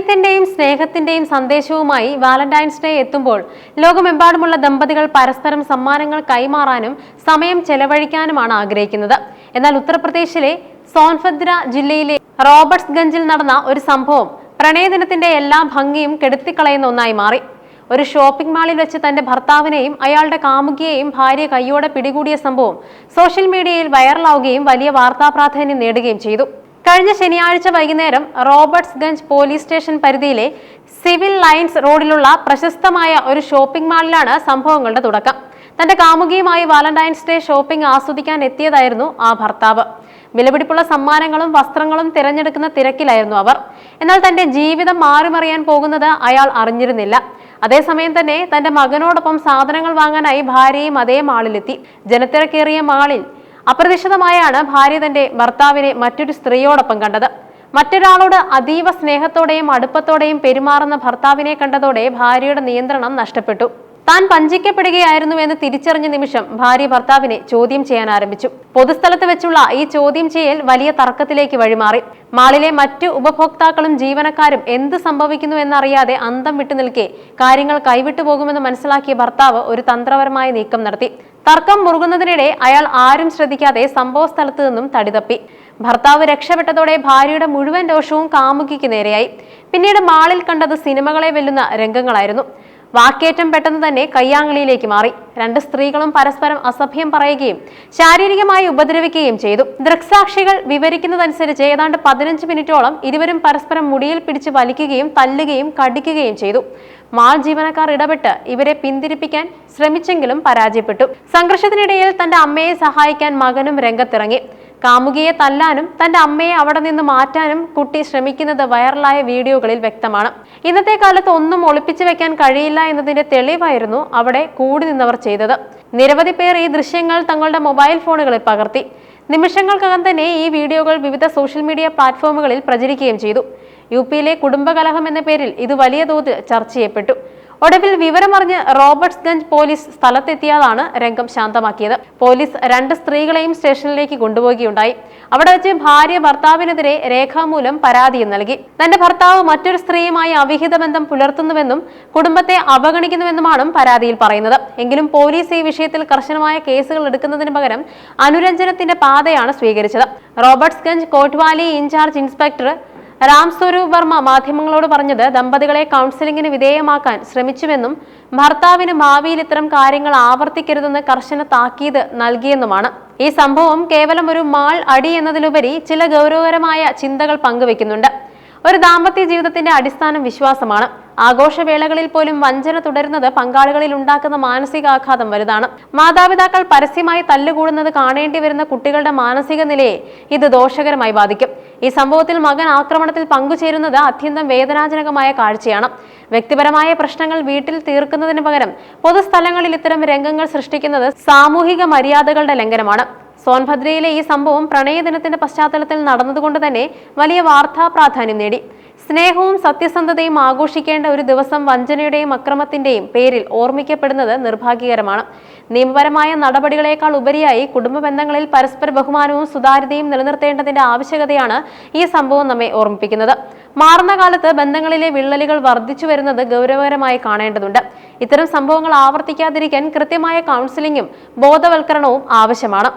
പ്രണയത്തിന്റെയും സ്നേഹത്തിന്റെയും സന്ദേശവുമായി Valentine's day എത്തുമ്പോൾ ലോകമെമ്പാടുമുള്ള ദമ്പതികൾ പരസ്പരം സമ്മാനങ്ങൾ കൈമാറാനും സമയം ചെലവഴിക്കാനുമാണ് ആഗ്രഹിക്കുന്നത്. എന്നാൽ ഉത്തർപ്രദേശിലെ സോൻഭദ്ര ജില്ലയിലെ റോബർട്ട്സ്ഗഞ്ചിൽ നടന്ന ഒരു സംഭവം പ്രണയദിനത്തിന്റെ എല്ലാ ഭംഗിയും കെടുത്തിക്കളയുന്ന ഒന്നായി മാറി. ഒരു ഷോപ്പിംഗ് മാളിൽ വെച്ച് തന്റെ ഭർത്താവിനെയും അയാളുടെ കാമുകിയെയും ഭാര്യ കൈയോടെ പിടികൂടിയ സംഭവം സോഷ്യൽ മീഡിയയിൽ വൈറലാവുകയും വലിയ വാർത്താ പ്രാധാന്യം നേടുകയും ചെയ്തു. കഴിഞ്ഞ ശനിയാഴ്ച വൈകുന്നേരം റോബർട്ട്സ്ഗഞ്ച് പോലീസ് സ്റ്റേഷൻ പരിധിയിലെ സിവിൽ ലൈൻസ് റോഡിലുള്ള പ്രശസ്തമായ ഒരു ഷോപ്പിംഗ് മാളിലാണ് സംഭവങ്ങളുടെ തുടക്കം. തന്റെ കാമുകിയുമായി വാലന്റൈൻസ് ഡേ ഷോപ്പിംഗ് ആസ്വദിക്കാൻ എത്തിയതായിരുന്നു ആ ഭർത്താവ്. വിലപിടിപ്പുള്ള സമ്മാനങ്ങളും വസ്ത്രങ്ങളും തിരഞ്ഞെടുക്കുന്ന തിരക്കിലായിരുന്നു അവർ. എന്നാൽ തന്റെ ജീവിതം മാറിമറിയാൻ പോകുന്നത് അയാൾ അറിഞ്ഞിരുന്നില്ല. അതേസമയം തന്നെ തന്റെ മകനോടൊപ്പം സാധനങ്ങൾ വാങ്ങാനായി ഭാര്യയും അതേ മാളിലെത്തി. ജനത്തിരക്കേറിയ മാളിൽ അപ്രതീക്ഷിതമായാണ് ഭാര്യ തന്റെ ഭർത്താവിനെ മറ്റൊരു സ്ത്രീയോടൊപ്പം കണ്ടത്. മറ്റൊരാളോട് അതീവ സ്നേഹത്തോടെയും അടുപ്പത്തോടെയും പെരുമാറുന്ന ഭർത്താവിനെ കണ്ടതോടെ ഭാര്യയുടെ നിയന്ത്രണം നഷ്ടപ്പെട്ടു. താൻ വഞ്ചിക്കപ്പെടുകയായിരുന്നുവെന്ന് തിരിച്ചറിഞ്ഞ നിമിഷം ഭാര്യ ഭർത്താവിനെ ചോദ്യം ചെയ്യാൻ ആരംഭിച്ചു. പൊതുസ്ഥലത്ത് വെച്ചുള്ള ഈ ചോദ്യം ചെയ്യൽ വലിയ തർക്കത്തിലേക്ക് വഴിമാറി. മാളിലെ മറ്റു ഉപഭോക്താക്കളും ജീവനക്കാരും എന്ത് സംഭവിക്കുന്നു എന്നറിയാതെ അന്തം വിട്ടു നിൽക്കെ കാര്യങ്ങൾ കൈവിട്ടു പോകുമെന്ന് മനസ്സിലാക്കിയ ഭർത്താവ് ഒരു തന്ത്രപരമായ നീക്കം നടത്തി. തർക്കം മുറുകുന്നതിനിടെ അയാൾ ആരും ശ്രദ്ധിക്കാതെ സംഭവ സ്ഥലത്തു നിന്നും തടിതപ്പി. ഭർത്താവ് രക്ഷപ്പെട്ടതോടെ ഭാര്യയുടെ മുഴുവൻ രോഷവും കാമുകിക്ക് നേരെയായി. പിന്നീട് മാളിൽ കണ്ടത് സിനിമകളെ വെല്ലുന്ന രംഗങ്ങളായിരുന്നു. വാക്കേറ്റം പെട്ടെന്ന് തന്നെ കയ്യാങ്കളിയിലേക്ക് മാറി. രണ്ട് സ്ത്രീകളും പരസ്പരം അസഭ്യം പറയുകയും ശാരീരികമായി ഉപദ്രവിക്കുകയും ചെയ്തു. ദൃക്സാക്ഷികൾ വിവരിക്കുന്നതനുസരിച്ച് ഏതാണ്ട് 15 മിനിറ്റോളം ഇരുവരും പരസ്പരം മുടിയിൽ പിടിച്ച് വലിക്കുകയും തല്ലുകയും കടിക്കുകയും ചെയ്തു. മാൾ ജീവനക്കാർ ഇടപെട്ട് ഇവരെ പിന്തിരിപ്പിക്കാൻ ശ്രമിച്ചെങ്കിലും പരാജയപ്പെട്ടു. സംഘർഷത്തിനിടയിൽ തന്റെ അമ്മയെ സഹായിക്കാൻ മകനും രംഗത്തിറങ്ങി. കാമുകിയെ തല്ലാനും തന്റെ അമ്മയെ അവിടെ നിന്ന് മാറ്റാനും കുട്ടി ശ്രമിക്കുന്നത് വൈറലായ വീഡിയോകളിൽ വ്യക്തമാണ്. ഇന്നത്തെ കാലത്ത് ഒന്നും ഒളിപ്പിച്ചു വെക്കാൻ കഴിയില്ല എന്നതിന്റെ തെളിവായിരുന്നു അവിടെ കൂടി നിന്നവർ ചെയ്തത്. നിരവധി പേർ ഈ ദൃശ്യങ്ങൾ തങ്ങളുടെ മൊബൈൽ ഫോണുകളിൽ പകർത്തി. നിമിഷങ്ങൾക്കകം തന്നെ ഈ വീഡിയോകൾ വിവിധ സോഷ്യൽ മീഡിയ പ്ലാറ്റ്ഫോമുകളിൽ പ്രചരിക്കുകയും ചെയ്തു. യുപിയിലെ കുടുംബകലഹം എന്ന പേരിൽ ഇത് വലിയ തോതിൽ ചർച്ച ചെയ്യപ്പെട്ടു. ഒടുവിൽ വിവരമറിഞ്ഞ് റോബർട്ട്സ്ഗഞ്ച് പോലീസ് സ്ഥലത്തെത്തിയതാണ് രംഗം ശാന്തമാക്കിയത്. പോലീസ് രണ്ട് സ്ത്രീകളെയും സ്റ്റേഷനിലേക്ക് കൊണ്ടുപോവുകയുണ്ടായി. അവിടെ വെച്ച് ഭാര്യ ഭർത്താവിനെതിരെ രേഖാമൂലം പരാതിയും നൽകി. തന്റെ ഭർത്താവ് മറ്റൊരു സ്ത്രീയുമായി അവിഹിത ബന്ധം പുലർത്തുന്നുവെന്നും കുടുംബത്തെ അവഗണിക്കുന്നുവെന്നുമാണ് പരാതിയിൽ പറയുന്നത്. എങ്കിലും പോലീസ് ഈ വിഷയത്തിൽ കർശനമായ കേസുകൾ എടുക്കുന്നതിന് പകരം അനുരഞ്ജനത്തിന്റെ പാതയാണ് സ്വീകരിച്ചത്. റോബർട്ട്സ്ഗഞ്ച് കോട്ട്വാലി ഇൻചാർജ് ഇൻസ്പെക്ടർ രാം സ്വരൂപ് വർമ്മ മാധ്യമങ്ങളോട് പറഞ്ഞത് ദമ്പതികളെ കൗൺസിലിംഗിന് വിധേയമാക്കാൻ ശ്രമിച്ചുവെന്നും ഭർത്താവിന് ഭാവിയിൽ ഇത്തരം കാര്യങ്ങൾ ആവർത്തിക്കരുതെന്ന് കർശന താക്കീത് നൽകിയെന്നുമാണ്. ഈ സംഭവം കേവലം ഒരു മാൾ അടി എന്നതിലുപരി ചില ഗൗരവകരമായ ചിന്തകൾ പങ്കുവെക്കുന്നുണ്ട്. ഒരു ദാമ്പത്യ ജീവിതത്തിന്റെ അടിസ്ഥാനം വിശ്വാസമാണ്. ആഘോഷവേളകളിൽ പോലും വഞ്ചന തുടരുന്നത് പങ്കാളികളിൽ ഉണ്ടാക്കുന്ന മാനസികാഘാതം വലുതാണ്. മാതാപിതാക്കൾ പരസ്യമായി തല്ലുകൂടുന്നത് കാണേണ്ടി വരുന്ന കുട്ടികളുടെ മാനസിക നിലയെ ഇത് ദോഷകരമായി ബാധിക്കും. ഈ സംഭവത്തിൽ മകൻ ആക്രമണത്തിൽ പങ്കുചേരുന്നത് അത്യന്തം വേദനാജനകമായ കാഴ്ചയാണ്. വ്യക്തിപരമായ പ്രശ്നങ്ങൾ വീട്ടിൽ തീർക്കുന്നതിന് പകരം പൊതുസ്ഥലങ്ങളിൽ ഇത്തരം രംഗങ്ങൾ സൃഷ്ടിക്കുന്നത് സാമൂഹിക മര്യാദകളുടെ ലംഘനമാണ്. സോൻഭദ്രയിലെ ഈ സംഭവം പ്രണയദിനത്തിന്റെ പശ്ചാത്തലത്തിൽ നടന്നതുകൊണ്ട് തന്നെ വലിയ വാർത്താ പ്രാധാന്യം നേടി. സ്നേഹവും സത്യസന്ധതയും ആഘോഷിക്കേണ്ട ഒരു ദിവസം വഞ്ചനയുടെയും അക്രമത്തിന്റെയും പേരിൽ ഓർമ്മിക്കപ്പെടുന്നത് നിർഭാഗ്യകരമാണ്. നിയമപരമായ നടപടികളെക്കാൾ ഉപരിയായി കുടുംബ ബന്ധങ്ങളിൽ പരസ്പര ബഹുമാനവും സുതാര്യതയും നിലനിർത്തേണ്ടതിന്റെ ആവശ്യകതയാണ് ഈ സംഭവം നമ്മെ ഓർമ്മിപ്പിക്കുന്നത്. മാറുന്ന കാലത്ത് ബന്ധങ്ങളിലെ വിള്ളലുകൾ വർദ്ധിച്ചു വരുന്നത് ഗൗരവകരമായി കാണേണ്ടതുണ്ട്. ഇത്തരം സംഭവങ്ങൾ ആവർത്തിക്കാതിരിക്കാൻ കൃത്യമായ കൗൺസിലിംഗും ബോധവൽക്കരണവും ആവശ്യമാണ്.